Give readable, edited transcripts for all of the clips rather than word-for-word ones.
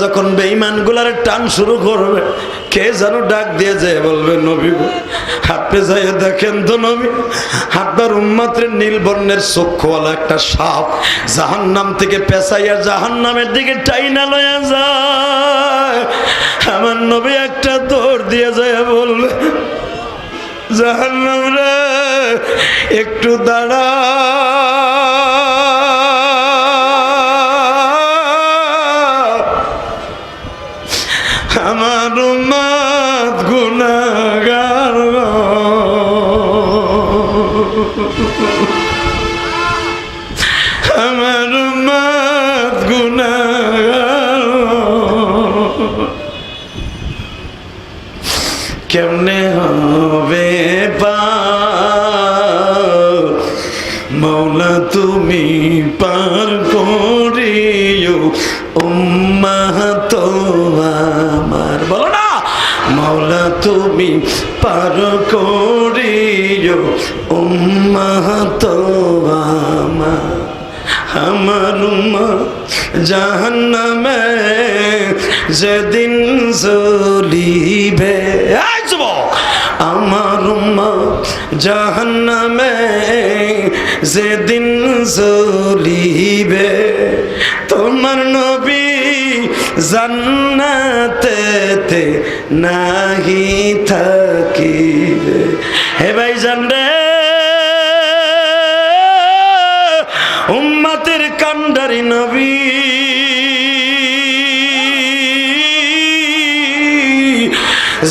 যখন বেঈমানগুলার টান শুরু করবে, কে যেন ডাক দিয়ে যায় বলবে, নবী গো আপনি যাই দেখেন তো নবী, আপনার উম্মতের নীল বর্ণের চক্ষুওয়ালা একটা সাপ জাহান্নাম থেকে পেঁচাইয়া জাহান্নামের দিকে টাইনা লয়া যায়। আমার নবী একটা দৌড় দিয়ে যায় বলবে, জাহান্নাম রে একটু দাঁড়া, আমার উম্মত গুনাহগার, আমার উম্মত গুনাহগার। কেমনে হবে পার মৌলা তুমি পার করিও উম্মাত আমার, বলো না মৌলা তুমি পার করিও উম্মাত আমার। আমার উম্মত জাহান্নামে যেদিন জ্বলিবে, আমার উম্মত জাহান্নামে যেদিন জ্বলিবে, তোমার নবী জান্নাতেতে নাহি থাকিবে। হে ভাই জান রে, উম্মতের কান্ডারি নবী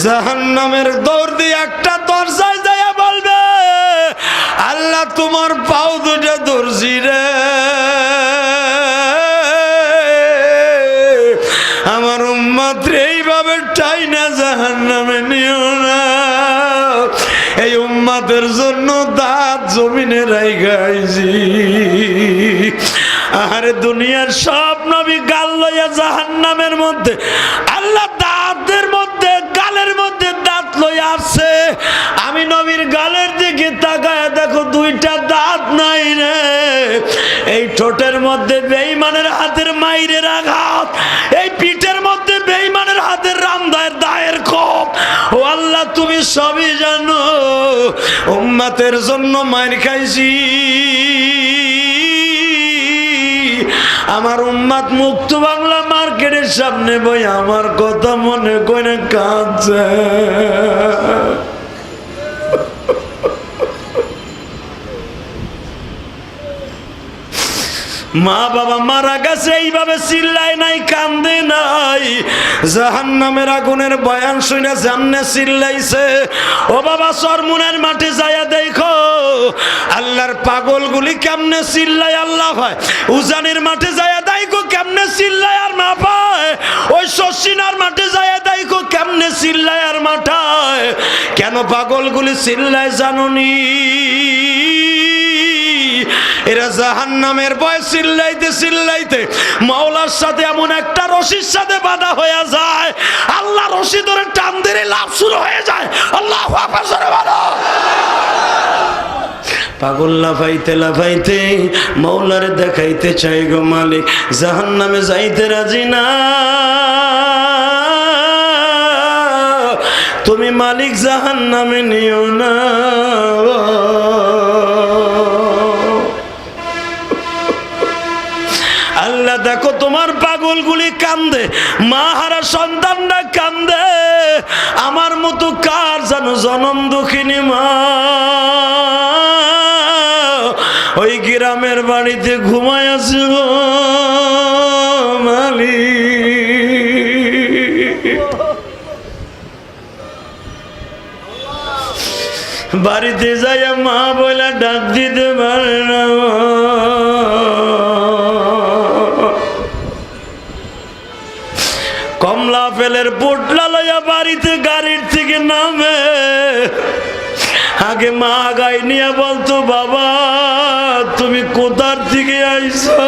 জাহান্নামের দৌড় দিয়ে একটা দরজায় যায় বলবে, আল্লাহ তোমার পাও দুটা দর্জি রে, আমার উম্মত এইভাবে টাইনা জাহান্নামে নিও না। এই উম্মতের জন্য দাঁত জমিনে রাইগাইছি। আরে দুনিয়ার সব নবী গাল লইয়া জাহান্নামের মধ্যে, আল্লাহ দাঁতের মধ্যে গালের মধ্যে দাঁত লইয়া আসছে। আমি নবীর গালের দিকে তাকায় দেখো দুইটা দাঁত নাই রে। এই ঠোঁটের মধ্যে বেঈমানের হাতের মাইরের আঘাত, এই পিঠের মধ্যে বেঈমানের হাতের রামদায়ের দায়ের খোপ। ও আল্লাহ তুমি সবই জানো, উম্মতের জন্য মাইর খাইছি। আমার উম্মত মুক্ত বাংলা মার্কেটের সামনে বই আমার কথা মনে করে কাঁদছে। মা বাবা মারা গেছে এইভাবে চিল্লায় নাই, কান্দে নাই। জাহান্নামের আগুনের বয়ান শুনে সামনে চিল্লাইছে। ও বাবা চরমুনের মাঠে যায়া দেখো আল্লাহর পাগলগুলি কেমনে চিল্লায় আল্লাহ ভাই। উজানের মাঠে যায়া দেখো কেমনে চিল্লায় আর মা পায়। ওই শশিনার মাঠে যায়া দেখো কেমনে চিল্লায় আর মাঠায়। কেন পাগলগুলি চিল্লায় জানুনি? এরা জাহান্নামের ভয় চিল্লাইতে চিল্লাইতে মাওলার সাথে এমন একটা রশির সাথে বাঁধা হয়ে যায়, আল্লাহ রশি ধরে টান দিলে লাভ শুরু হয়ে যায়। আল্লাহু আকবার জোরে বলো। পাগল লাফাইতে লাফাইতে মাওলারে দেখাইতে চাই গো মালিক, জাহান্নামে যাইতে রাজি না। তুমি মালিক জাহান্নামে নিও না। আল্লাহ দেখো তোমার পাগলগুলি কান্দে, মা হারা সন্তানরা কান্দে। আমার মতো কার জানো জনম দুঃখিনী মা ওই গ্রামের বাড়িতে ঘুমায় আছে গো মালিক। বাড়িতে যাইয়া মা বলে ডাক দিতে পারে না। কমলা ফেলের পোটলা লইয়া বাড়িতে গাড়ির থেকে নামে। আগে মা গাই নিয়ে বলতো, বাবা তুমি কোথার থেকে আইছো?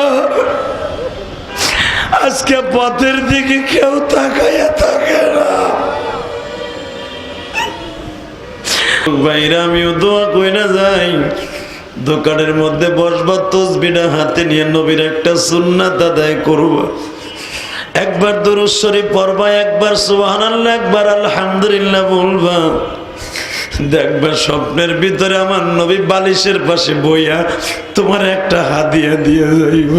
আজকে পথের দিকে কেউ তাকাইয়া থাকে না। বাইরে আমিও দোয়া কইরা যাই, দোকানের মধ্যে বসবা, তসবিহটা হাতে নিয়ে নবীর একটা সুন্নাত আদায় করবা। একবার দুরূদ শরীফ পড়বা, একবার সুবহানাল্লাহ, একবার আলহামদুলিল্লাহ বলবা। দেখবা স্বপ্নের ভিতরে আমার নবী বালিশের পাশে বইয়া তোমার একটা হাদিয়া দিয়ে যাইব।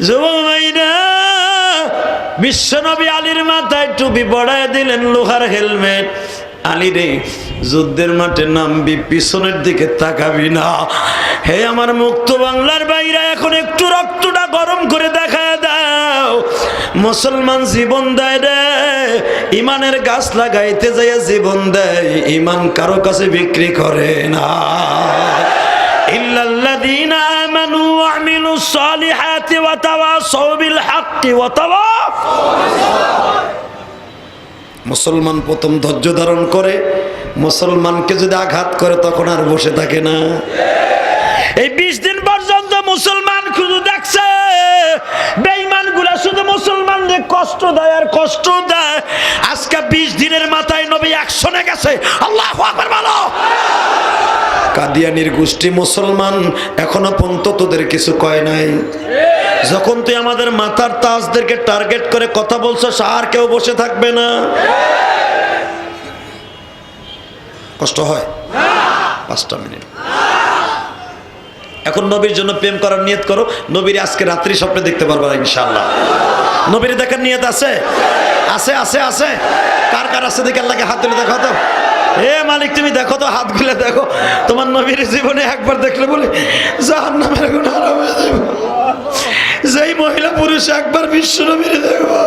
যুবক ভাইরা, বিশ্বনবী আলীর মাথায় টুপি পড়ায় দিলেন, লোহার হেলমেট। আলী রে, যুদ্ধের মাঠে নামবি, পিছনের দিকে তাকাবি না। হে আমার মুক্ত বাংলার বাইরা, এখন একটু রক্তটা গরম করে দেখায় দাও। মুসলমান জীবন দেয় রে, ইমানের গাছ লাগাইতে যাইয়া জীবন দেয়, ইমান কারো কাছে বিক্রি করে না। ইল্লাল্লাযীনা আমানু ওয়া আমিলুস সালিহাতি ওয়া তাওয়াসাউ বিল হাক্কি ওয়া তাওয়াসাউ বিস সাবর। মুসলমান প্রথম ধৈর্য ধারণ করে, মুসলমানকে যদি আঘাত করে তখন আর বসে থাকে না। এই 20 দিন পর্যন্ত মুসলমান শুধু দেখছে বেঈমানগুলা শুধু মুসলমানদের কষ্ট দেয় আর কষ্ট দেয়। আজকে 20 দিনের মাথায় নবী অ্যাকশনে গেছে। আল্লাহু আকবার বলো। কাদিয়ানির গোষ্ঠী মুসলমান এখনো পর্যন্ত তোদের কিছু কয় নাই। যখন তুই আমাদের মাথার তাজদেরকে টার্গেট করে কথা বলছিস, আর কেউ বসে থাকবে না। কষ্ট হয় 5টা মিনিট। এখন নবীর জন্য প্রেম করার নিয়ত করো। নবীর আজকে রাত্রি স্বপ্নে দেখতে পারবা ইনশাআল্লাহ। নবীর দেখার নিয়ত আছে? আছে আছে আছে। কার কার আছে দেখে আল্লাহকে হাত তুলে দেখো তো। এ মালিক, তুমি দেখো তো, হাত গুলে দেখো। তোমার নবীর জীবনে একবার দেখলে বলে জাহান্নামের আগুন হারাম হয়ে যাবে। যেই মহিলা পুরুষ একবার বিশ্ব নবীর দেখো,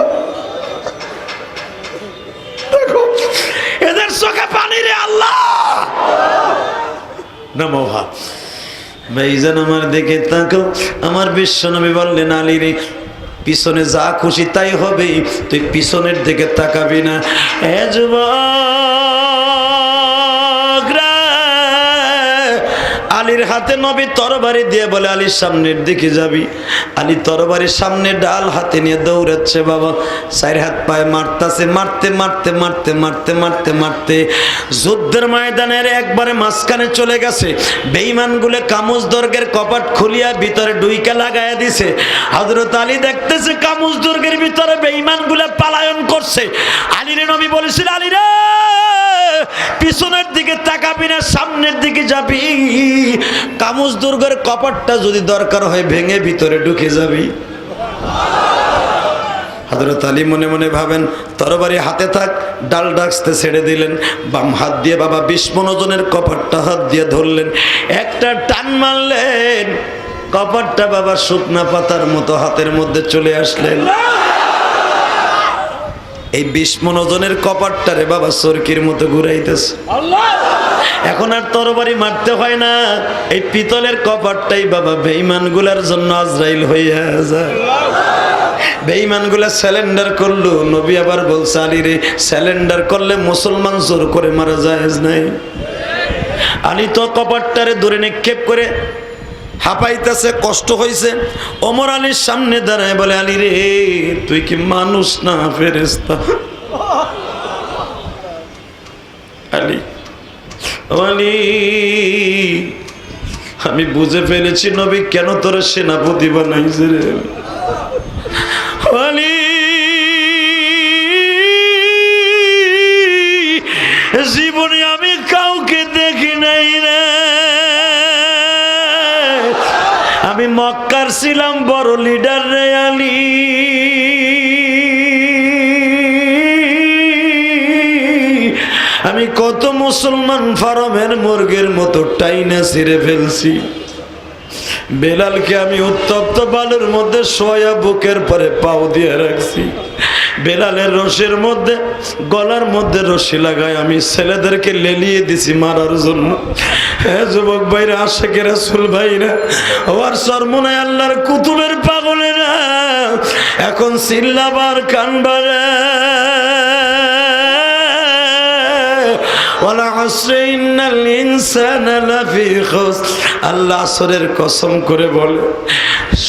দেখো এদের চোখে পানি রে আল্লাহ। নমঃ ভাইজান, আমার দিকে তাকাও। আমার বিশ্ব নবী বললেন, আলী রে, পিছনে যা খুশি তাই হবে, তুই পিছনের দিকে তাকাবি না। এ যুবক রে, আলীর হাতে নবী তরবারি দিয়ে বলে, আলীর সামনের দিকে যাবি। আলী তরবারির সামনে ডাল হাতে নিয়ে দৌড়াচ্ছে। বাবা 4 হাত পায়ে মারতেছে, মারতে মারতে মারতে মারতে মারতে মারতে যুদ্ধের ময়দানের একবারে মাঝখানে চলে গেছে। বেঈমানগুলো কামুজ দুর্গের কপাট খুলিয়া ভিতরে ডুইকা লাগাইয়া দিছে। হযরত আলী দেখতেছে কামুজ দুর্গের ভিতরে বেঈমানগুলো পালায়ন করছে। আলীর নবী বলেছিল, আলী রে, পিছনের দিকে তাকাবি না, সামনের দিকে যাবি। কামুজ দুর্গের কপাটটা যদি দরকার হয় ভেঙে ভিতরে ঢুকে যাবি। হযরত আলী মনে মনে ভাবেন, তরবারি হাতে থাক, ডাল ডাকতে ছেড়ে দিলেন। বাম হাত দিয়ে বাবা 20 মণ ওজনের কপাটটা হাত দিয়ে ধরলেন, একটা টান মারলেন, কপাটটা বাবা শুকনা পাতার মতো হাতের মধ্যে চলে আসলেন। এই 20 মণ ওজনের কপাটটারে বাবা চরকির মতো ঘুরাইতেছে। এখন আর তরবারি মারতে হয় না, এই পিতলের কপাটটাই বাবা বেঈমানগুলার জন্য আজরাইল হয়ে যায়। বেঈমানগুলা স্যালেন্ডার করলো। নবী আবার বলছে, আলী রে, স্যালেন্ডার করলে মুসলমান জোর করে মারা জায়েজ নাই। আলী তো কপাটটারে ধরে নিক্ষেপ করে হাঁপাইতেছে, কষ্ট হয়েছে। ওমর আলীর সামনে দাঁড়ায় বলে, আলী রে, তুই কি মানুষ না ফেরেশতা? আলী, আলী, আমি বুঝে ফেলেছি নবী কেন তোর সেনাপতি বানাইছে রে। আলী, জীবনে আমি কাউকে দেখি নাই রে। আমি মক্কার ছিলাম বড় লিডার রে আলী। আমি কত মুসলমান ফার্মের মুরগির মতো টাইনা ছিঁড়ে ফেলছি। বেলালকে আমি উত্তপ্ত বালুর মধ্যে শোয়া বুকের পরে পাও দিয়ে রাখছি। বেলালের রশির মধ্যে, গলার মধ্যে রশি লাগায় আমি ছেলেদেরকে লেলিয়ে দিছি মারার জন্য। হ্যাঁ যুবক ভাইরা, আশিকের রাসূল ভাইরা, ওর সরমনায় আল্লাহর কুতুবের পাগলেরা, এখন চিল্লাবার কানবারে। আল্লাহ আসরের কসম করে বলে,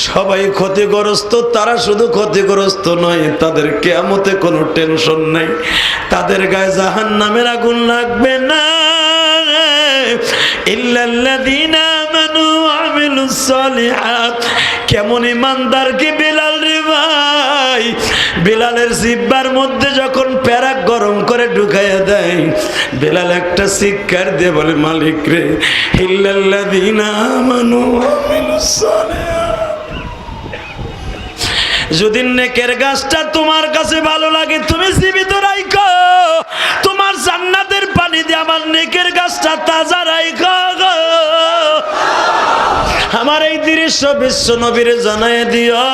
সবাই ক্ষতিগ্রস্ত। তারা শুধু ক্ষতিগ্রস্ত নয়, তাদের কিয়ামতে কোনো টেনশন নাই, তাদের গায়ে জাহান্নামের আগুন লাগবে না। ইল্লাল্লাযীনা আমানু ওয়া আমিলুস সালিহাত। কেমন ইমানদার কি বিলাল রে ভাই, বিলালের জিহ্বার মধ্যে যখন প্যারাক গরম করে ঢুকাইয়া দেয়, বিলাল একটা চিৎকার দিয়ে বলে, মালিক রে, ইল্লাল্লাযীনা আমানু ওয়া আমিলুস সালিহাত। যদি নেকের গাছটা তোমার কাছে ভালো লাগে, তুমি জীবিত রাখো, তোমার জান্নাতের পানি দিয়ে আমার নেকের গাছটা তাজা রাখো। আমার এই দৃশ্য বিশ্ব নবীরে জানায় দিও।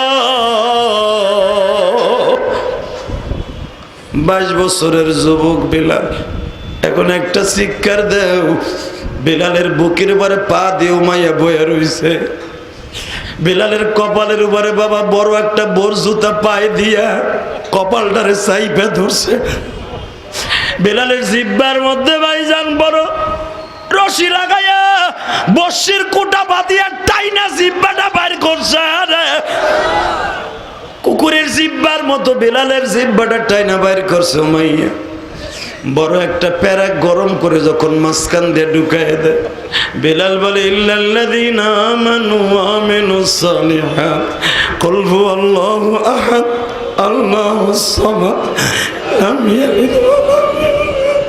22 বছরের যুবক বিলাল এখন একটা চিৎকার দেও। বিলালের বুকের উপরে পা দিয়ে উমাইয়া বয়ে রইছে। বিলালের কপালের উপরে বাবা বড় একটা বোর জুতা পায়ে দিয়া কপালটারে চাইপে ধরছে। বিলালের জিহ্বার মধ্যে ভাইজান বড় রশি লাগাইয়া বর্ষির কোটা বাঁধিয়া টাইনা জিহ্বাটা বাইর করছে। কুকুরের জিহ্বার মতো বিলালের জিহ্বাটা টাইনা বাইর করছে মাইয়া। বড় একটা প্যারাক গরম করে যখন মাঝখান দিয়ে ঢুকায় দেয়, বিলাল বলে, ইল্লাল্লাযীনা আমানু ওয়া আমিলুস সালিহাত, কুল হুয়াল্লাহু আহাদ, আল্লাহুস সামাদ, লাম ইয়ালিদ ওয়া লাম ইউলাদ।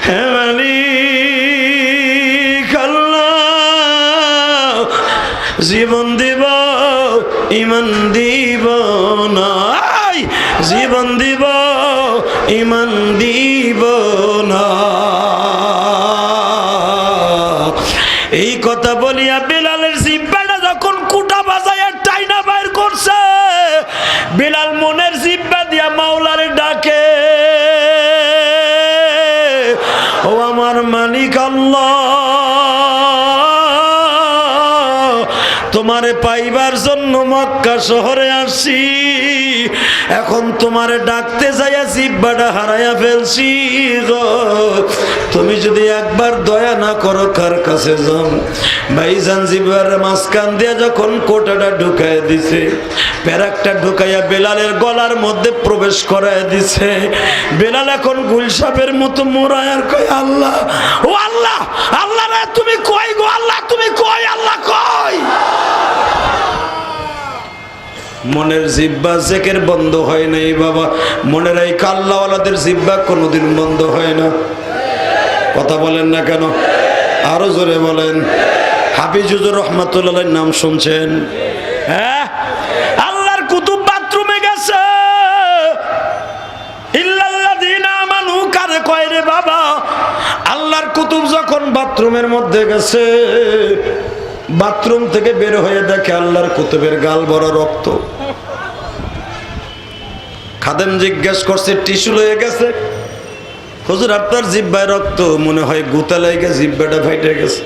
হে মালিক আল্লাহ, জীবন দিব ঈমান দিব না, জীবন দিব ঈমান দিব না। এই কথা বলিয়া বিলালের জিহ্বাটা যখন কুটা বাজায় টাইনা বাইর করছে, বিলাল মনের জিহ্বা দিয়া মাওলারে ডাকে, ও আমার মালিক আল্লাহ, তোমারে পাইবার জন্য মক্কা শহরে আসছি, এখন তোমারে ডাকতে যাইয়া জিহ্বাটা হারাইয়া ফেলছি গো। তুমি যদি একবার দয়া না করো কার কাছে যাও। ভাইজান জিহ্বার মাঝখান দিয়ে যখন কোটাটা ঢুকাইয়া দিছে, প্যারাকটা ঢুকাইয়া বেলালের গলার মধ্যে প্রবেশ করাইয়া দিছে, বেলাল এখন গুলশাপের মতো মোড়ায় আর কয়, আল্লাহ, ও আল্লাহ, আল্লাহ রে তুমি কই গো, আল্লাহ তুমি কই, আল্লাহ কই। মনের জিহ্বা জেকের বন্ধ হয় নাই বাবা। মনের এই আল্লাহওয়ালাদের জিহ্বা কোনোদিন বন্ধ হয় না। কথা বলেন না কেন? আরো জোরে বলেন। হাফিজুর রহমাতুল্লাহর নাম শুনছেন? হ্যাঁ, আল্লাহর কুতুব বাথরুমে গেছে। ইল্লাল্লাযীনা আমানু কারে কয় রে বাবা? আল্লাহর কুতুব যখন বাথরুমের মধ্যে গেছে, বাথরুম থেকে বের হয়ে দেখে আল্লাহর কুতুবের গাল ভরা রক্ত। খাদেম জিজ্ঞেস করছে, টিস্যু লয়ে গেছে? হুজুর আপনার জিহ্বায় রক্ত, মনে হয় গুতা লেগে জিহ্বাটা ফাইটে গেছে।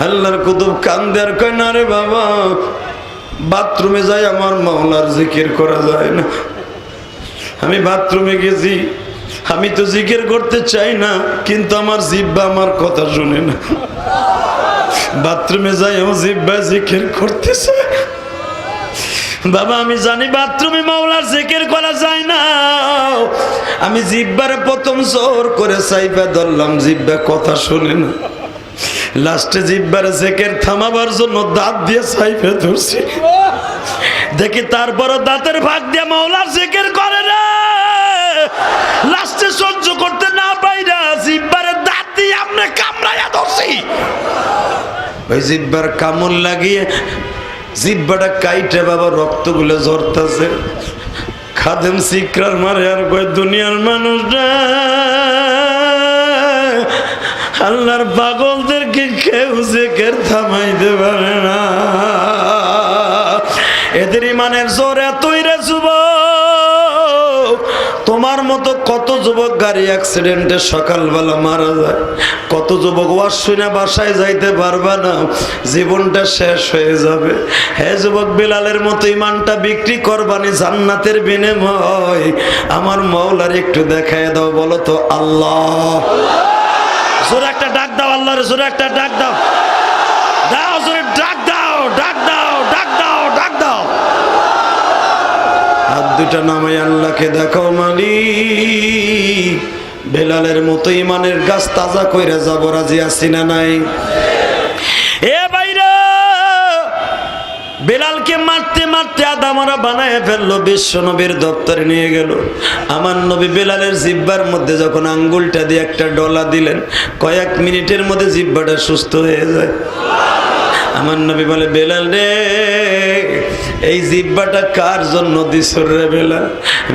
আল্লাহর কুতুব কান্দে আর কয়, না রে বাবা, বাথরুমে যাই আমার মাওলার জিকির করা যায় না। আমি বাথরুমে গেছি, আমি তো জিকির করতে চাই না, কিন্তু আমার জিহ্বা আমার কথা শুনে না। বাথরুমে যাই ও জিহ্বা জিকির করতেছে। বাবা আমি জানি বাথরুমে মাওলার জিকির করা যায় না। আমি জিহ্বারে প্রথম জোর করে চাইবা ধরলাম, জিহ্বা কথা শুনে না। লাস্টে জিহ্বার জিকির থামাবার জন্য দাঁত দিয়ে চাইবে ধরছি, দেখি তারপরও দাঁতের ভাগ দিয়ে মাওলার জিকির করে না। লাস্টে সহ্য করতে না পাইরা জিহ্বারে দাঁত দিয়ে আপনি কামড়াইয়া ধরছি। ওই জিহ্বার কামড় লাগিয়ে জিহ্বাটা কাইটে বাবা রক্তগুলো ঝরতেছে। খাদেম সিকরার মারে আর কয়, দুনিয়ার মানুষরা আল্লাহর পাগলদেরকে কেউ জিকির থামাইতে পারে না। এদের ইমানের জোর এতই রে যুবক, তোমার মতো কত যুবক গাড়ি অ্যাক্সিডেন্টে সকালবেলা মারা যায়, কত যুবক ওয়াজ শুনে বাসায় যাইতে পারবে না, জীবনটা শেষ হয়ে যাবে। হে যুবক, বিলালের মতো ইমানটা বিক্রি করবানি জান্নাতের বিনিময় আমার মাওলার একটু দেখায় দাও। বলো তো আল্লাহ। জোরে একটা ডাক দাও, আল্লাহর জোরে একটা ডাক দাও, দাও জোরে ডাক দাও, ডাক দাও, ডাক দাও, ডাক দাও। হাত দুটা নামাই আল্লাহকে দেখাও, মালিক বেলালের মতো ইমানের গাছ তাজা কইরা যাব, রাজি আছি না নাই? আমাকে মারতে মারতে আদামরা বানায় ফেললো, বিশ্ব নবীর দপ্তরে নিয়ে গেল। আমার নবী বেলালের জিহ্বার মধ্যে যখন আঙ্গুলটা দিয়ে একটা ডলা দিলেন, কয়েক মিনিটের মধ্যে জিহ্বাটা সুস্থ হয়ে যায়। আমার নবী বলে, বেলাল রে, এই জিহ্বাটা কার জন্য দিছ রে বেলাল?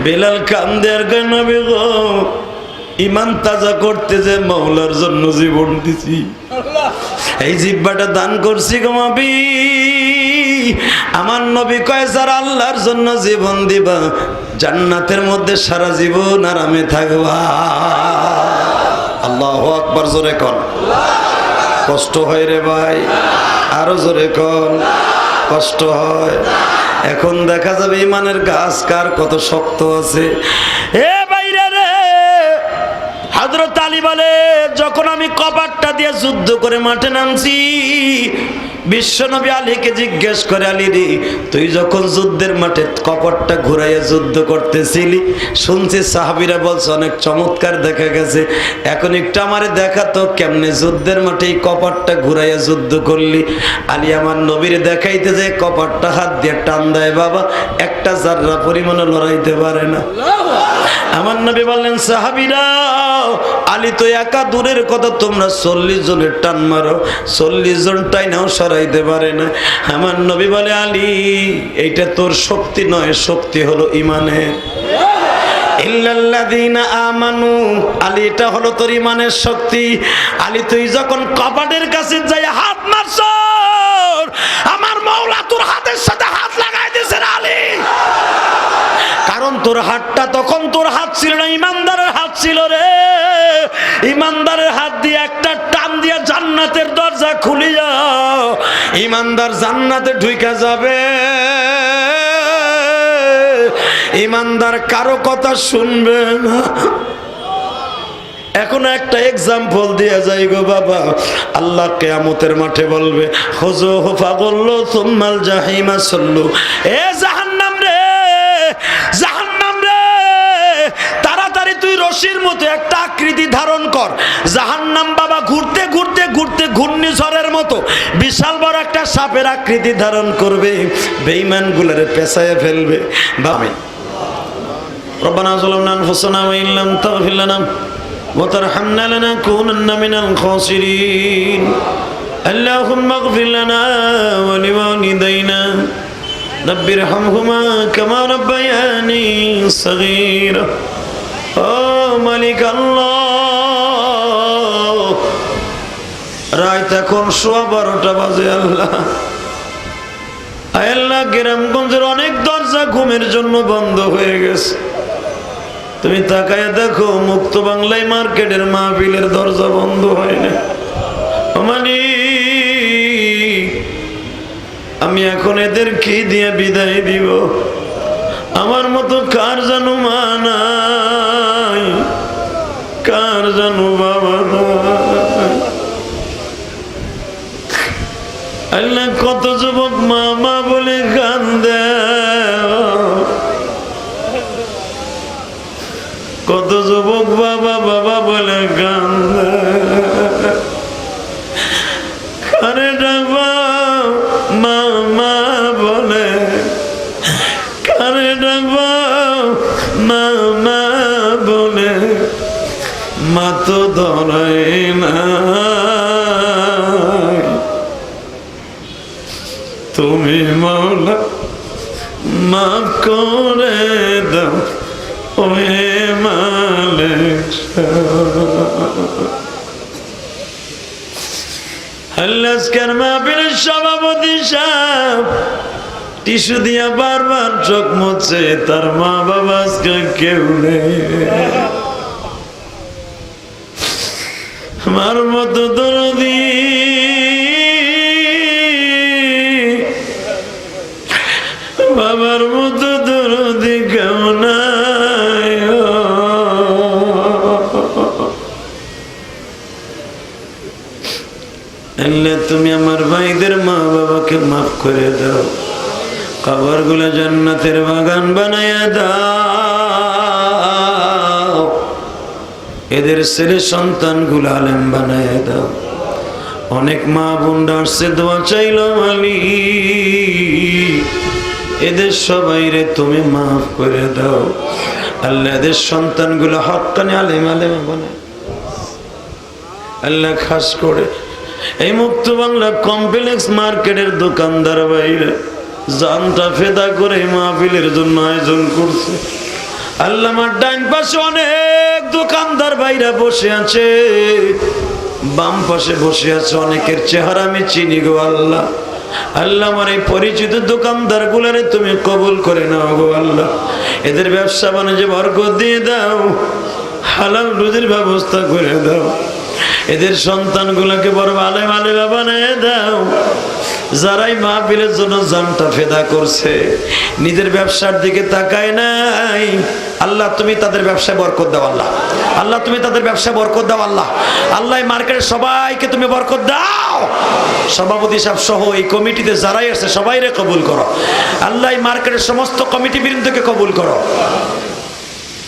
বেলাল কান্দে আর কয়, নবী গো, ইমান তাজা করতে যে মওলার জন্য জীবন দিছি, এই জিহ্বাটা দান করছি গো নবী। আমার নবী কয়, যারা আল্লাহর জন্য জীবন দিবা, জান্নাতের মধ্যে সারা জীবন আরামে থাকবা। আল্লাহু আকবার, জোরে কর। কষ্ট হয় রে ভাই, আরো জোরে কর। কষ্ট হয়। এখন দেখা যাবে ইমানের গাছ কার কত শক্ত আছে। এ বাইরে রে, হযরত আলী বলে, যখন আমি কপাটটা দিয়ে যুদ্ধ করে মাঠে নামছি, বিশ্বনবী আলীকে জিজ্ঞেস করে, আলী রে, তুই যখন যুদ্ধের মাঠে কপাটটা ঘুরাইয়া যুদ্ধ করতেছিলি, শুনছি সাহাবীরা বলছে অনেক চমৎকার দেখা গেছে, এখন একটু আমারে দেখাতো কেমনে যুদ্ধের মাঠে এই কপাটটা ঘুরাইয়া যুদ্ধ করলি। আলী আমার নবীর দেখাইতে যে কপাটটা হাত দিয়ে টান দেয় বাবা, একটা জাররা পরিমাণে লড়াইতে পারে না। আমার নবী বললেন, সাহাবীরা, আলী তো একা দূরের কথা, তোমরা 40 জনের টান মারো, 40 জন টাইনাও সরাইতে পারে না। আমার নবী বলে, আলী, এইটা তোর শক্তি নয়, শক্তি হলো ইমানের। ইল্লাল্লাযীনা আমানু, আলী, এটা হলো তোর ইমানের শক্তি। আলী, তুই যখন কপাটের কাছে যাই হাত মারছ, আমার মাওলা তোর হাতের সাথে হাত লাগাই দিয়েছে আলী। কারণ তোর হাতটা তখন তোর হাত ছিল না, ইমানদারের হাত ছিল রে। ইমানদারের হাত দিয়ে একটা টান দিয়ে জান্নাতের দরজা খুলে যাও, ইমানদার জান্নাতে ঢুকে যাবে। ইমানদার কারো কথা শুনবে না। এখন একটা এক্সাম্পল দিয়ে যাই গো বাবা, আল্লাহ কিয়ামতের মাঠে বলবে, খুযুহু ফাগুল্লু সুম্মাল জাহিমা সাল্লু। এ জাহান্নাম রে, জাহান্নাম রে, তাড়াতাড়ি তুই রশির মতো একটা আকৃতি ধারণ কর। জাহান্নাম বাবা ঘুরতে ঘুরতে ঘুরতে ঘূর্ণিঝড়ের মতো বিশাল বড় একটা সাপের আকৃতি ধারণ করবে, বেঈমানগুলোরে পেঁচায়ে ফেলবে। বাবা, রব্বানা যালামনা আনফুসানা ওয়া ইন লাম তাগফির লানা وترحمنا لنكونن من الخاسرين اللهم اغفر لنا ولوالدينا رب ارحمهما كما ربياني صغيرا ও মালিক আল্লাহ, রাত এখন 12:15 বাজে। আল্লাহ, আল্লাহ, গ্রামগঞ্জের অনেক দরজা ঘুমের জন্য বন্ধ হয়ে গেছে। তুমি তাকায় দেখো, মুক্ত বাংলায় মার্কেটের মাহফিলের দরজা বন্ধ হয় না। আমি এখন এদের কি দিয়ে বিদায় দিব? আমার মতো কার জানো মা নাই, কার জানো বাবা নাই। আল্লাহ, কত যুবক মা মা বলে কান্দে, কত যুবক বাবা বাবা বলে কান্দে। কারে ডাকবা মা মা বলে, কারে ডাকবা মা মা বলে, মা তো ধরাই না। তুমি মাওলা মাফ করে দাও, ওহে মালিক। আজকের মাহফিলের সভাপতি সাহেব টিস্যু দিয়া বারবার চোখ মুছছে, তার মা বাবা আজকে কেউ নেই। আমার মতো দরদি বাবার মতো দরদি কেউ নাই। আল্লাহ, তুমি আমার ভাইদের মা বাবাকে মাফ করে দাও, কবরগুলো জান্নাতের বাগান বানায়া দাও, এদের ছেলে সন্তানগুলো আলেম বানায়া দাও। অনেক মা বোনরা আসছে দোয়া চাইল মালিক এদের সবাই রে তুমি মাফ করে দাও আল্লাহ। এদের সন্তানগুলো হক্কানি আলেম আলেম বানায় আল্লাহ। খাস করে এই মুক্ত বাংলা কমপ্লেক্স মার্কেটের দোকানদার বাইরে জানটা ফেদা করে মাহফিলের জন্য আয়োজন করছে আল্লাহ। আমার ডান পাশে অনেক দোকানদার বাইরে বসে আছে, বাম পাশে বসে আছে অনেকের চেহারা আমি চিনি গো আল্লাহ। আল্লাহ আমার এই পরিচিত দোকানদার গুলারে তুমি কবুল করে নাও গো আল্লাহ। এদের ব্যবসা বাণিজ্যে বরকত দিয়ে দাও, হালাল রুজির ব্যবস্থা করে দাও। এদের সন্তানগুলোকে বড় আলেম আলেমা বানিয়ে দাও। যারাই মাহফিলের জন্য জানটা ফেদা করছে নিজের ব্যবসার দিকে তাকায় নাই, আল্লাহ তুমি তাদের ব্যবসায় বরকত দাও আল্লাহ। আল্লাহ তুমি তাদের ব্যবসায় বরকত দাও আল্লাহ। আল্লাহ মার্কেটের সবাইকে তুমি বরকত দাও। সভাপতি সাহেব সহ এই কমিটিতে যারাই আছে সবাই রে কবুল করো আল্লাহ। মার্কেটের সমস্ত কমিটি বৃন্দকে কবুল করো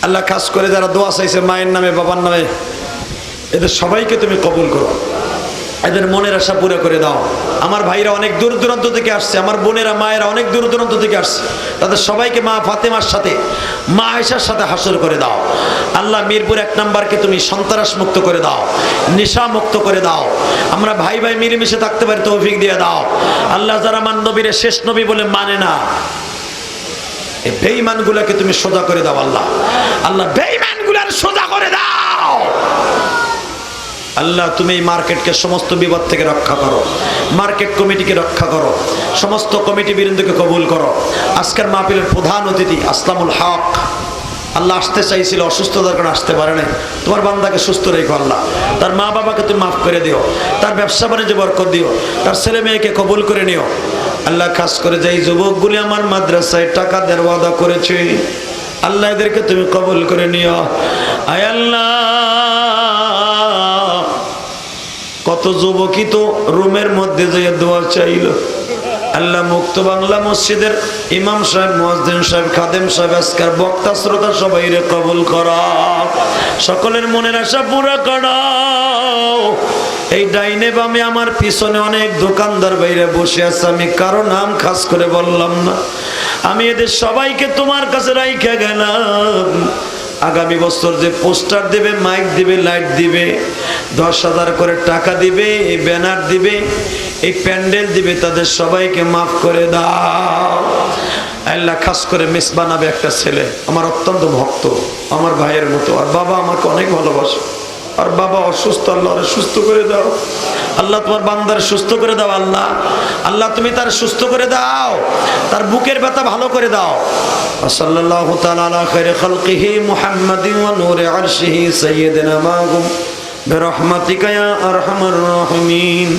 আল্লাহ। খাস করে যারা দোয়া চাইছে মায়ের নামে বাবার নামে এদের সবাইকে তুমি কবুল করো, এদের মনের আশা পুরো করে দাও। আমার ভাইরা অনেক দূর দূরান্ত থেকে আসছে, আমার বোনেরা মায়েরা অনেক দূর দূরান্ত থেকে আসছে, তাদের সবাইকে মা ফাতেমার সাথে মা আয়েশার সাথে হাসর করে দাও আল্লাহ। মিরপুর 1 নম্বরকে তুমি সন্ত্রাস মুক্ত করে দাও, নেশা মুক্ত করে দাও। আমরা ভাই ভাই মিলেমিশে থাকতে পারি তৌফিক দিয়ে দাও আল্লাহ। যারা আমার নবীরে শেষ নবী বলে মানে না এই বেঈমানগুলোকে তুমি সোজা করে দাও আল্লাহ। আল্লাহ বেঈমানগুলোর সোজা করে দাও আল্লাহ। তুমি এই মার্কেটকে সমস্ত বিপদ থেকে রক্ষা করো, মার্কেট কমিটিকে রক্ষা করো, সমস্ত কমিটি বৃন্দকে কবুল করো। আজকের মাহফিলের প্রধান অতিথি আসলামুল হক আল্লাহ আসতে চাইছিল, অসুস্থতার কারণে আসতে পারে নাই। তোমার বান্দাকে সুস্থ রেখো আল্লাহ। তার মা বাবাকে তুমি মাফ করে দিও, তার ব্যবসা বাণিজ্যে বরকত দিও, তার ছেলে মেয়েকে কবুল করে নিও আল্লাহ। খাস করে যেই যুবকগুলি আমার মাদ্রাসায় টাকা দেওয়ার ওয়াদা করেছে আল্লাহ এদেরকে তুমি কবুল করে নিও আয় আল্লাহ। কত যুবকই তো রুমের মধ্যে যে দোয়া চাইল আল্লাহ। মুক্ত বাংলা মসজিদের ইমাম সাহেব, মুয়াজ্জিন সাহেব, খাদেম সাহেব, আজকের বক্তা শ্রোতা সবাই রে কবুল করো, সকলের মনের আশা পুরা করো। এই ডাইনে বামে আমার পিছনে অনেক দোকানদার বাইরে বসে আছে, আমি কারো নাম খাস করে বললাম না, আমি এদের সবাইকে তোমার কাছে রাইখা গেলাম। আগামী বছর যে পোস্টার দিবে, মাইক দিবে, লাইট দিবে, 10,000 করে টাকা দিবে, এই ব্যানার দিবে, এই প্যান্ডেল দিবে, তাদের সবাইকে মাফ করে দাও আল্লাহ। খাস করে মিস বানাবে একটা ছেলে আমার অত্যন্ত ভক্ত, আমার ভাইয়ের মতো, আর বাবা আমাকে অনেক ভালোবাসে, আর বাবা অসুস্থ, আল্লাহ সুস্থ করে দাও আল্লাহ। তোমার বান্দার সুস্থ করে দাও আল্লাহ। আল্লাহ তুমি তার সুস্থ করে দাও, তার বুকের ব্যথা ভালো করে দাও। সাল্লাল্লাহু তাআলা আলা খায়রি খালকিহি মুহাম্মাদিন ওয়া নূরি আরশিহি সাইয়্যিদিনা মাহুম বিরহমাতিকা ইয়া আরহামার রাহিমিন।